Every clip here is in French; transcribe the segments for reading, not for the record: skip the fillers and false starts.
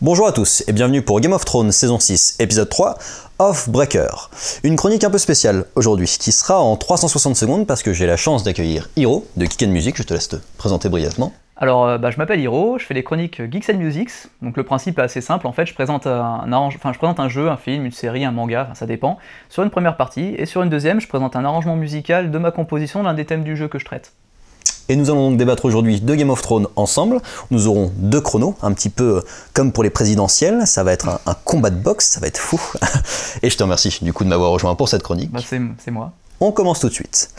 Bonjour à tous et bienvenue pour Game of Thrones saison 6, épisode 3, Oathbreaker. Une chronique un peu spéciale aujourd'hui, qui sera en 360 secondes parce que j'ai la chance d'accueillir Hiro de Geek & Music, je te laisse te présenter brièvement. Alors, je m'appelle Hiro, je fais les chroniques Geeks & Musics, donc le principe est assez simple, en fait je présente un jeu, un film, une série, un manga, ça dépend, sur une première partie, et sur une deuxième je présente un arrangement musical de ma composition d'un des thèmes du jeu que je traite. Et nous allons donc débattre aujourd'hui de Game of Thrones ensemble. Nous aurons deux chronos, un petit peu comme pour les présidentielles. Ça va être un combat de boxe, ça va être fou. Et je te remercie du coup de m'avoir rejoint pour cette chronique. Bah c'est moi. On commence tout de suite.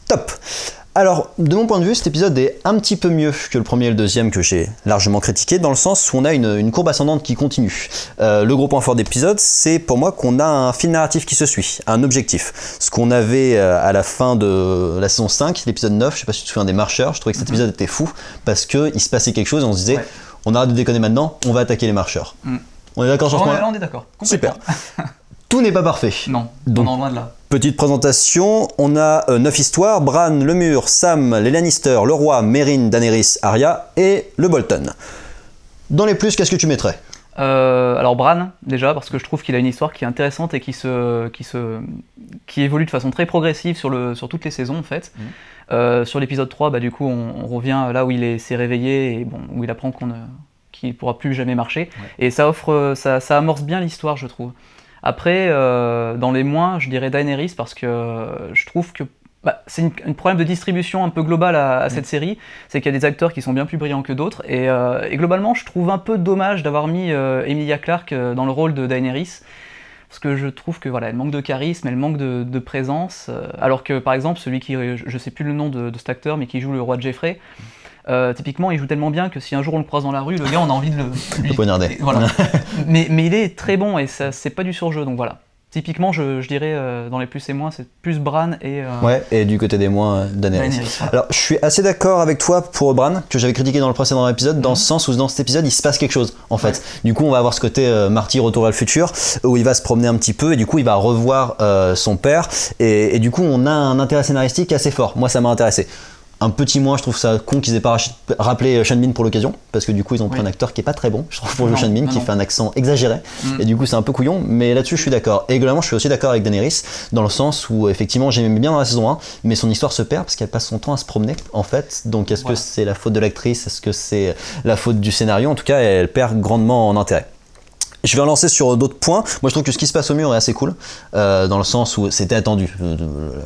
Top. Alors, de mon point de vue, cet épisode est un petit peu mieux que le premier et le deuxième que j'ai largement critiqué, dans le sens où on a une courbe ascendante qui continue. Le gros point fort d'épisode, c'est pour moi qu'on a un fil narratif qui se suit, un objectif. Ce qu'on avait à la fin de la saison 5, l'épisode 9, je sais pas si tu te souviens des marcheurs, je trouvais que cet épisode était fou, parce qu'il se passait quelque chose et on se disait, on arrête de déconner maintenant, on va attaquer les marcheurs. On est d'accord sur ce point-là ? Là on est d'accord. Super. Tout n'est pas parfait. Non, donc, loin de là. Petite présentation, on a 9 histoires, Bran, le Mur, Sam, les Lannister, le Roi, Meryn, Daenerys, Arya et le Bolton. Dans les plus, qu'est-ce que tu mettrais ? Alors Bran, déjà, parce que je trouve qu'il a une histoire qui est intéressante et qui évolue de façon très progressive sur toutes les saisons en fait. Sur l'épisode 3, du coup, on revient là où s'est réveillé et bon, où il apprend qu'il ne pourra plus jamais marcher. Et ça amorce bien l'histoire, je trouve. Après, dans les moins, je dirais Daenerys parce que je trouve que c'est un problème de distribution un peu global à cette série, c'est qu'il y a des acteurs qui sont bien plus brillants que d'autres, et globalement, je trouve un peu dommage d'avoir mis Emilia Clarke dans le rôle de Daenerys, parce que je trouve que elle manque de charisme, elle manque de présence, alors que par exemple, celui qui, je sais plus le nom de cet acteur, mais qui joue le roi de Joffrey, typiquement, il joue tellement bien que si un jour on le croise dans la rue, le gars, on a envie de le poignarder. Voilà. mais il est très bon et ça, c'est pas du surjeu, donc voilà. Typiquement, je dirais dans les plus et moins, c'est plus Bran et... Ouais, et du côté des moins, Daenerys. Voilà. Alors, je suis assez d'accord avec toi pour Bran, que j'avais critiqué dans le précédent épisode, dans le sens où dans cet épisode, il se passe quelque chose, en fait. Du coup, on va avoir ce côté Marty Retour vers le futur, où il va se promener un petit peu, et du coup, il va revoir son père, et du coup, on a un intérêt scénaristique assez fort. Moi, ça m'a intéressé. Un petit moins, je trouve ça con qu'ils aient pas rappelé Sean Bean pour l'occasion, parce que du coup ils ont pris un acteur qui est pas très bon, je trouve, pour jouer Sean Bean, qui fait un accent exagéré, et du coup c'est un peu couillon, mais là-dessus je suis d'accord. Et globalement je suis aussi d'accord avec Daenerys, dans le sens où effectivement j'aimais bien dans la saison 1, mais son histoire se perd parce qu'elle passe son temps à se promener en fait, donc est-ce que c'est la faute de l'actrice, est-ce que c'est la faute du scénario, en tout cas elle perd grandement en intérêt. Je vais relancer sur d'autres points. Moi, je trouve que ce qui se passe au mur est assez cool, dans le sens où c'était attendu,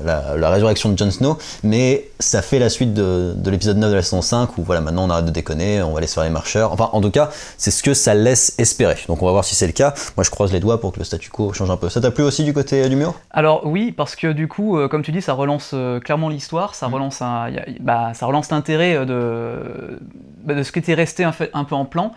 la résurrection de Jon Snow, mais ça fait la suite de l'épisode 9 de la saison 5, où voilà, maintenant on arrête de déconner, on va laisser faire les marcheurs. Enfin, en tout cas, c'est ce que ça laisse espérer. Donc on va voir si c'est le cas. Moi, je croise les doigts pour que le statu quo change un peu. Ça t'a plu aussi du côté du mur ? Alors oui, parce que du coup, comme tu dis, ça relance clairement l'histoire, ça relance l'intérêt de ce qui était resté un peu en plan.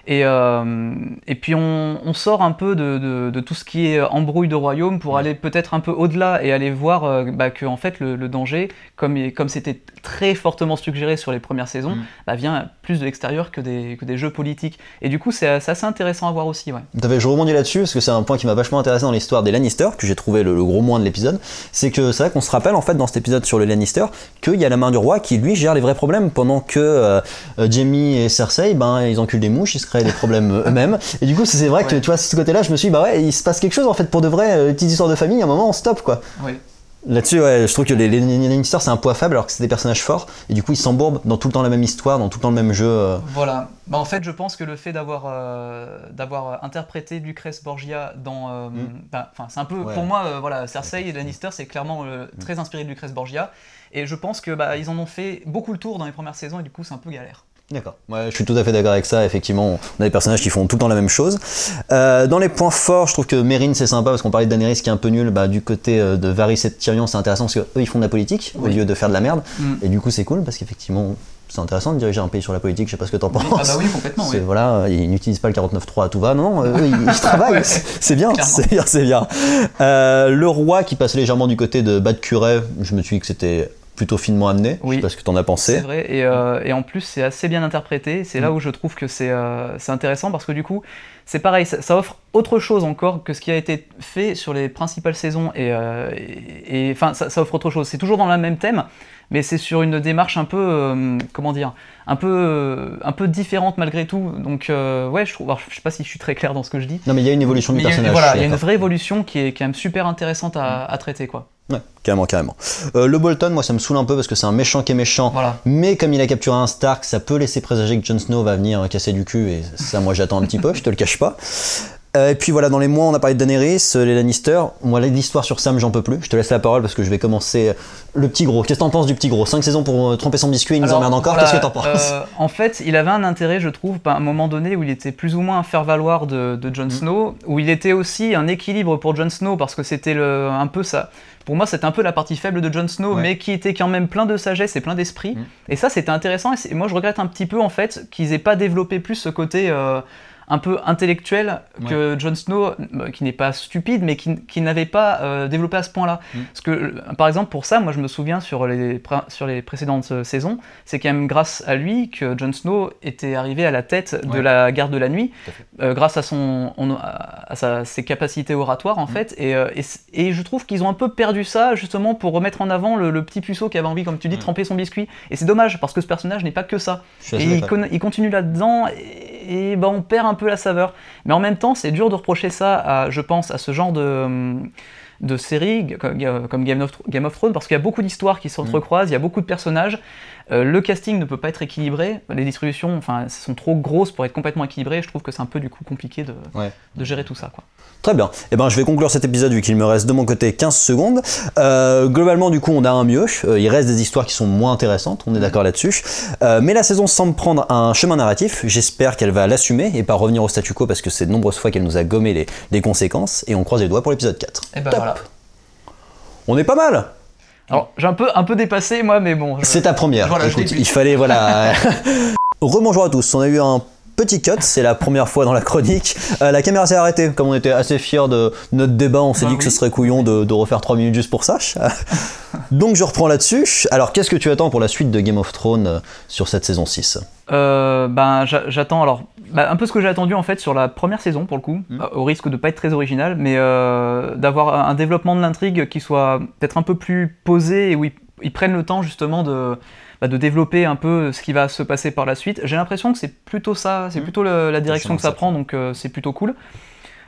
Et puis on sort un peu de tout ce qui est embrouille de royaume pour aller peut-être un peu au-delà et aller voir que en fait le danger, comme c'était très fortement suggéré sur les premières saisons, vient plus de l'extérieur que des jeux politiques. Et du coup c'est assez intéressant à voir aussi. Ouais. Je rebondis là-dessus parce que c'est un point qui m'a vachement intéressé dans l'histoire des Lannister, que j'ai trouvé le gros moins de l'épisode. C'est que c'est vrai qu'on se rappelle en fait dans cet épisode sur les Lannister qu'il y a la main du roi qui lui gère les vrais problèmes pendant que Jaime et Cersei, ils enculent des mouches, ils se créent des problèmes eux-mêmes. Et du coup, c'est vrai que tu vois, ce côté-là, je me suis dit, il se passe quelque chose en fait pour de vrai, petites histoires de famille, à un moment on stoppe quoi. Oui. Là-dessus, je trouve que les Lannister c'est un poids faible alors que c'est des personnages forts, et du coup ils s'embourbent dans tout le temps la même histoire, dans tout le temps le même jeu. Voilà. En fait, je pense que le fait d'avoir interprété Lucrèce Borgia dans. c'est un peu. Pour moi, Cersei et Lannister, c'est clairement très inspiré de Lucrèce Borgia. Et je pense que ils en ont fait beaucoup le tour dans les premières saisons, et du coup, c'est un peu galère. D'accord, je suis tout à fait d'accord avec ça, effectivement, on a des personnages qui font tout le temps la même chose. Dans les points forts, je trouve que Meryn c'est sympa parce qu'on parlait de Daenerys qui est un peu nul, du côté de Varys et de Tyrion c'est intéressant parce qu'eux ils font de la politique au lieu de faire de la merde, et du coup c'est cool parce qu'effectivement c'est intéressant de diriger un pays sur la politique, je sais pas ce que t'en penses. Ah bah oui, complètement, oui. Voilà, ils n'utilisent pas le 49.3 à tout va, non, eux ils travaillent, c'est bien, c'est bien. Le roi qui passe légèrement du côté de Bad Curé, je me suis dit que c'était plutôt finement amené. Oui. Je sais pas ce que t'en as pensé. C'est vrai, et en plus c'est assez bien interprété. C'est là où je trouve que c'est intéressant parce que du coup, c'est pareil, ça offre autre chose encore que ce qui a été fait sur les principales saisons et enfin ça offre autre chose. C'est toujours dans le même thème, mais c'est sur une démarche un peu, comment dire, un peu différente malgré tout. Donc ouais, je trouve, alors, je sais pas si je suis très clair dans ce que je dis. Non mais il y a une évolution du personnage. Voilà, il y a une vraie évolution qui est quand même super intéressante à traiter, quoi. Ouais, carrément. Le Bolton, moi ça me saoule un peu parce que c'est un méchant qui est méchant, Voilà. mais comme il a capturé un Stark, ça peut laisser présager que Jon Snow va venir casser du cul, et ça moi j'attends un petit peu, je te le cache pas. Et puis voilà, dans les mois on a parlé de Daenerys, les Lannister. Moi l'histoire sur Sam j'en peux plus, je te laisse la parole parce que je vais commencer. Le petit gros, qu'est-ce que t'en penses du petit gros? 5 saisons pour tromper son biscuit, il nous emmerde encore, voilà, qu'est-ce que t'en penses? En fait, il avait un intérêt, je trouve, à un moment donné où il était plus ou moins un faire-valoir de Jon Snow, où il était aussi un équilibre pour Jon Snow, parce que c'était un peu ça. Pour moi, c'était un peu la partie faible de Jon Snow, mais qui était quand même plein de sagesse et plein d'esprit. Et ça, c'était intéressant, et moi je regrette un petit peu, en fait, qu'ils aient pas développé plus ce côté... un peu intellectuel que Jon Snow, qui n'est pas stupide, mais qui n'avait pas développé à ce point-là. Parce que, par exemple, pour ça, moi je me souviens sur les précédentes saisons, c'est quand même grâce à lui que Jon Snow était arrivé à la tête de la garde de la nuit, grâce à ses capacités oratoires, en fait. Et je trouve qu'ils ont un peu perdu ça, justement, pour remettre en avant le petit puceau qui avait envie, comme tu dis, de tremper son biscuit. Et c'est dommage, parce que ce personnage n'est pas que ça. Et il continue là-dedans, et ben, on perd un peu la saveur. Mais en même temps, c'est dur de reprocher ça, je pense, à ce genre de série comme Game of Thrones, parce qu'il y a beaucoup d'histoires qui s'entrecroisent, il y a beaucoup de personnages. Le casting ne peut pas être équilibré, les distributions sont trop grosses pour être complètement équilibrées. Je trouve que c'est un peu du coup compliqué de gérer tout ça, quoi. Très bien, et ben je vais conclure cet épisode vu qu'il me reste de mon côté 15 secondes. Globalement du coup on a un mieux, il reste des histoires qui sont moins intéressantes, on est d'accord là-dessus, mais la saison semble prendre un chemin narratif, j'espère qu'elle va l'assumer et pas revenir au statu quo parce que c'est de nombreuses fois qu'elle nous a gommé les conséquences, et on croise les doigts pour l'épisode 4. Et ben top. Voilà. On est pas mal. Alors j'ai un peu dépassé moi, mais bon. C'est ta première, voilà, écoute, il fallait voilà... Rebonjour à tous, on a eu un petit cut, c'est la première fois dans la chronique. La caméra s'est arrêtée, comme on était assez fiers de notre débat, on s'est dit que ce serait couillon de refaire 3 minutes juste pour ça. Donc je reprends là-dessus. Alors qu'est-ce que tu attends pour la suite de Game of Thrones sur cette saison 6 ? J'attends un peu ce que j'ai attendu en fait sur la première saison pour le coup, au risque de pas être très original, mais d'avoir un développement de l'intrigue qui soit peut-être un peu plus posé et où ils prennent le temps justement de développer un peu ce qui va se passer par la suite. J'ai l'impression que c'est plutôt ça, c'est plutôt la direction que ça prend, donc c'est plutôt cool.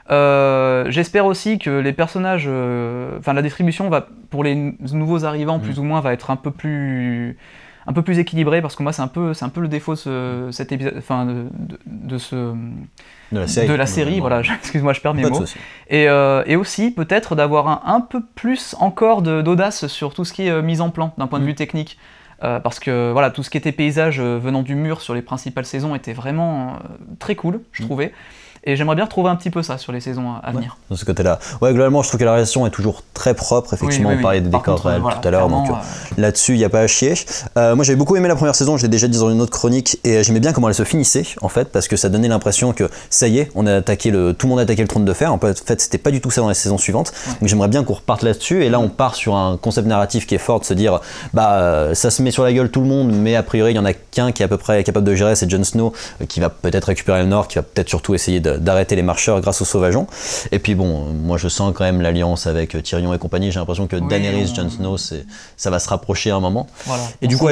J'espère aussi que les personnages, la distribution pour les nouveaux arrivants plus ou moins va être un peu plus équilibrée, parce que moi c'est un peu le défaut de cet épisode, de la série, voilà. Excuse-moi, je perds mes mots. Et aussi peut-être d'avoir un peu plus encore d'audace sur tout ce qui est mise en plan d'un point de vue technique. Parce que voilà, tout ce qui était paysage venant du mur sur les principales saisons était vraiment très cool, je trouvais. Et j'aimerais bien retrouver un petit peu ça sur les moi à venir. De ce côté-là. Ouais, globalement, je trouve que la réalisation est toujours très propre. Effectivement, on parlait des décors réels tout à l'heure, donc là-dessus, il n'y a pas à chier. Moi, j'avais beaucoup aimé la première saison, je l'ai déjà dit dans une autre chronique, et j'aimais bien comment elle se finissait, en fait, parce que ça donnait l'impression que ça y est, tout le monde a attaqué le trône de fer. En fait, c'était pas du tout ça dans les saisons suivantes. Donc j'aimerais bien qu'on reparte là-dessus, et là, on part sur un concept narratif qui est fort, de se dire, ça se met sur la gueule tout le monde, mais a priori, il y en a qu'un qui est à peu près capable de gérer, c'est Jon Snow, qui va peut-être récupérer le Nord, qui va peut-être surtout essayer d'arrêter les marcheurs grâce aux sauvageons. Et puis bon, moi je sens quand même l'alliance avec Tyrion et compagnie. J'ai l'impression que Daenerys, Jon Snow, ça va se rapprocher à un moment. Voilà, et du coup,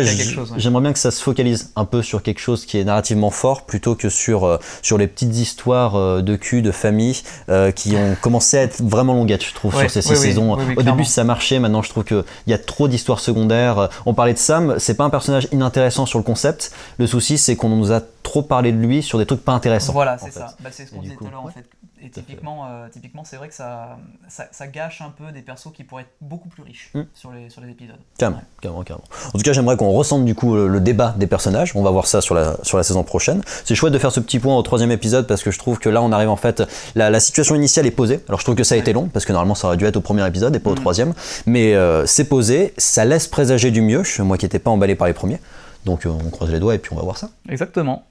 j'aimerais bien que ça se focalise un peu sur quelque chose qui est narrativement fort, plutôt que sur les petites histoires de cul, de famille, qui ont commencé à être vraiment longuettes, je trouve, sur ces 6 saisons. Au début, ça marchait. Maintenant, je trouve qu'il y a trop d'histoires secondaires. On parlait de Sam, c'est pas un personnage inintéressant sur le concept. Le souci, c'est qu'on nous a trop parlé de lui sur des trucs pas intéressants. Voilà, c'est ça. C'est ce qu'on disait tout à l'heure, en fait. Et typiquement, c'est vrai que ça gâche un peu des persos qui pourraient être beaucoup plus riches sur les épisodes. Carrément. En tout cas, j'aimerais qu'on ressente du coup le débat des personnages. On va voir ça sur la saison prochaine. C'est chouette de faire ce petit point au 3e épisode, parce que je trouve que là, on arrive en fait, la situation initiale est posée. Alors je trouve que ça a été long, parce que normalement ça aurait dû être au 1er épisode et pas au 3e. Mais c'est posé, ça laisse présager du mieux. Moi qui n'étais pas emballé par les premiers. Donc on croise les doigts et puis on va voir ça. Exactement.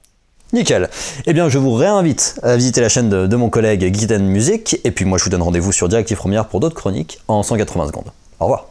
Nickel. Eh bien, je vous réinvite à visiter la chaîne de mon collègue Geek & Music, et puis moi je vous donne rendez-vous sur Directive Première pour d'autres chroniques en 180 secondes. Au revoir.